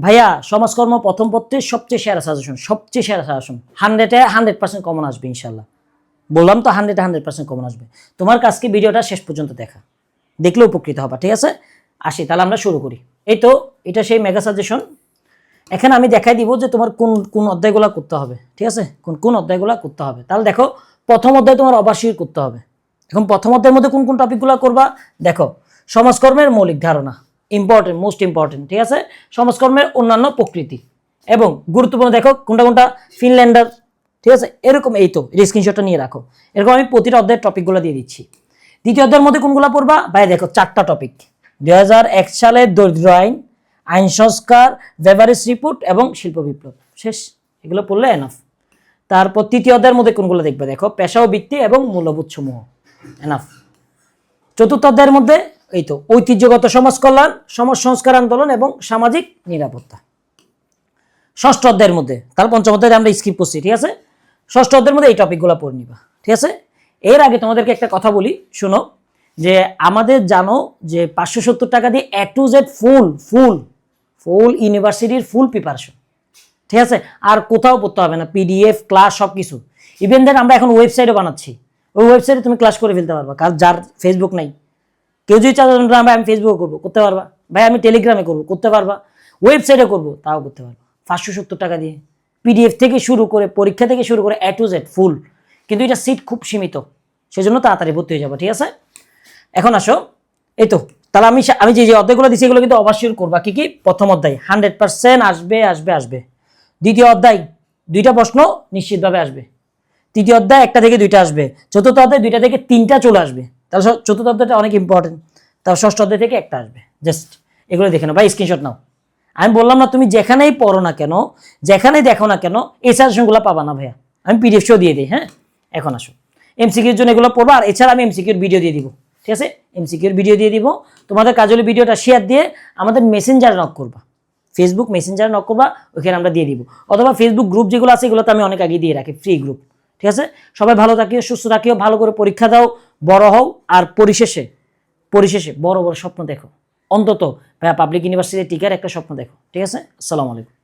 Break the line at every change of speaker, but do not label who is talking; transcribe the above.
ভাইয়া সমাজকর্ম প্রথম পত্রের সবচেয়ে সেরা সাজেশন, সবচেয়ে সেরা সাজেশন, 100% কমন আসবে ইনশাল্লাহ। বললাম তো 100% কমন আসবে। তোমার কাজকে ভিডিওটা শেষ পর্যন্ত দেখা, দেখলে উপকৃত হবা। ঠিক আছে, আসি তাহলে আমরা শুরু করি। এই তো এটা সেই মেগা সাজেশন। এখানে আমি দেখাই দিব যে তোমার কোন কোন অধ্যায়গুলো করতে হবে। ঠিক আছে, কোন কোন অধ্যায়গুলো করতে হবে। তাহলে দেখো, প্রথম অধ্যায় তোমার অবশ্যই করতে হবে। এখন প্রথম অধ্যায়ের মধ্যে কোন কোন টপিকগুলো করবা দেখো। সমাজকর্মের মৌলিক ধারণা, ইম্পর্টেন্ট, মোস্ট ইম্পর্টেন্ট। ঠিক আছে, সমাজকর্মের অন্যান্য প্রকৃতি এবং গুরুত্বপূর্ণ দেখো কোনটা কোনটা, ফিনল্যান্ডার। ঠিক আছে, এরকম এই তো স্ক্রিনশটটা নিয়ে রাখো। এরকম আমি প্রতিটা অধ্যায়ের টপিকগুলো দিয়ে দিচ্ছি। দ্বিতীয় অধ্যায়ের মধ্যে কোনগুলো পড়বা ভাই দেখো, 4টা টপিক। 2001 সালের দরিদ্র আইন, আইন সংস্কার, বেভারেজ রিপোর্ট এবং শিল্প বিপ্লব। শেষ, এগুলো পড়লে এনাফ। তারপর তৃতীয় অধ্যায়ের মধ্যে কোনগুলো দেখবে দেখো, পেশা ও বৃত্তি এবং মূল্যবোধ সমূহ, এনাফ। চতুর্থ অধ্যায়ের মধ্যে এই তো ঐতিহ্যগত সমাজ কল্যাণ, সমাজ সংস্কার আন্দোলন এবং সামাজিক নিরাপত্তা। ষষ্ঠ অধ্যায়ের মধ্যে, তাহলে পঞ্চম অধ্যায়ে আমরা স্কিপ করছি। ঠিক আছে, ষষ্ঠ অধ্যায়ের মধ্যে এই টপিকগুলো পড়ে নিবা। ঠিক আছে, এর আগে তোমাদেরকে একটা কথা বলি, শোনো, যে আমাদের জানো যে 570 টাকা দিয়ে A to Z ফুল ইউনিভার্সিটির ফুল প্রিপারেশন। ঠিক আছে, আর কোথাও পড়তে হবে না, PDF ক্লাস সব কিছু। ইভেন দেন আমরা এখন ওয়েবসাইটও বানাচ্ছি, ওই ওয়েবসাইটে তুমি ক্লাস করে ফেলতে পারবা। কারণ যার ফেসবুক নাই, কেউ যদি চাও ভাই আমি ফেসবুকে করবো, করতে পারবা। ভাই আমি টেলিগ্রামে করবো, করতে পারবা। ওয়েবসাইটে করবো, তাও করতে পারবা। 570 টাকা দিয়ে PDF থেকে শুরু করে, পরীক্ষা থেকে শুরু করে A to Z ফুল। কিন্তু এটা সিট খুব সীমিত, সেজন্য তাড়াতাড়ি ভর্তি হয়ে যাবো। ঠিক আছে, এখন আসো, এই তো তাহলে আমি যে অধ্যায়গুলো দিচ্ছি এগুলো কিন্তু অবশ্যই করবা। কি কি? প্রথম অধ্যায় 100% আসবে আসবে আসবে। দ্বিতীয় অধ্যায় 2টা প্রশ্ন নিশ্চিতভাবে আসবে। তৃতীয় অধ্যায় 1টা থেকে 2টা আসবে। চতুর্থ অধ্যায় 2টা থেকে 3টা চলে আসবে। তাহলে চতুর্থ অধ্যায়টা অনেক ইম্পর্টেন্ট। তারপর ষষ্ঠ অধ্যায় থেকে 1টা আসবে। জাস্ট এগুলো দেখে নাও ভাই, স্ক্রিনশট নাও। আমি বললাম না, তুমি যেখানেই পড়ো না কেন, যেখানেই দেখো না কেন, এই সাজেশনগুলো পাবা না ভাইয়া। আমি PDF শো দিয়ে দিই। হ্যাঁ, এখন আসো, MCQর জন্য এগুলো পড়বা। আর এছাড়া আমি MCQর ভিডিও দিয়ে দিব। ঠিক আছে, MCQর ভিডিও দিয়ে দিব। তোমাদের কাজ হলো ভিডিওটা শেয়ার দিয়ে আমাদের মেসেঞ্জারে নক করবা, ফেসবুক মেসেঞ্জারে নক করবা, ওইখানে আমরা দিয়ে দিব। অথবা ফেসবুক গ্রুপ যেগুলো আছে এগুলো তো আমি অনেক আগে দিয়ে রাখি, ফ্রি গ্রুপ। ঠিক আছে, সবাই ভালো থাকিও, সুস্থ থাকিও, ভালো করে পরীক্ষা দাও, বড় হও। আর পরিশেষে বড় বড় স্বপ্ন দেখো। অন্তত ভাইয়া পাবলিক ইউনিভার্সিটি টিকার একটা স্বপ্ন দেখো। ঠিক আছে, আসসালামু আলাইকুম।